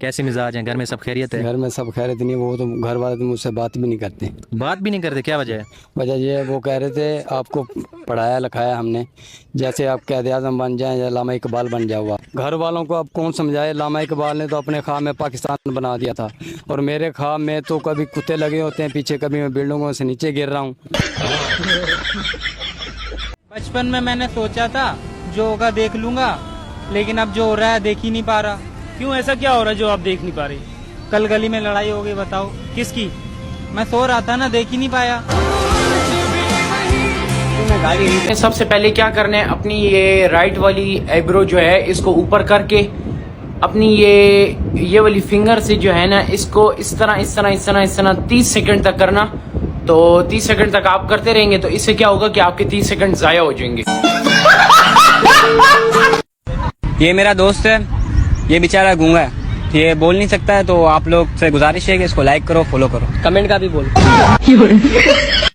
कैसे मिजाज हैं? घर में सब खैरियत है? घर में सब खैरियत नहीं, वो तो घर वाले तो मुझसे बात भी नहीं करते। बात भी नहीं करते? क्या वजह है? वजह ये है, वो कह रहे थे आपको पढ़ाया लिखाया हमने, जैसे आप कैद आज़म बन जाएं या लामा इकबाल बन जाओ। घर वालों को अब कौन समझाए? लामा इकबाल ने तो अपने ख्वाब में पाकिस्तान बना दिया था, और मेरे ख्वाब में तो कभी कुत्ते लगे होते हैं पीछे, कभी मैं बिल्डिंगों से नीचे गिर रहा हूँ। बचपन में मैंने सोचा था जो होगा देख लूंगा, लेकिन अब जो हो रहा है देख ही नहीं पा रहा। क्यों, ऐसा क्या हो रहा है जो आप देख नहीं पा रहे? कल गली में लड़ाई हो गई, बताओ। किसकी? मैं सो रहा था ना, देख ही नहीं पाया। सबसे पहले क्या करना है, अपनी ये राइट वाली आईब्रो जो है इसको ऊपर करके अपनी ये वाली फिंगर से जो है ना इसको इस तरह 30 सेकंड तक करना। तो 30 सेकंड तक आप करते रहेंगे तो इससे क्या होगा कि आपके 30 सेकंड जाया हो जाएंगे। ये मेरा दोस्त है, ये बेचारा गूंगा है, ये बोल नहीं सकता है, तो आप लोग से गुजारिश है कि इसको लाइक करो, फॉलो करो, कमेंट का भी बोलो।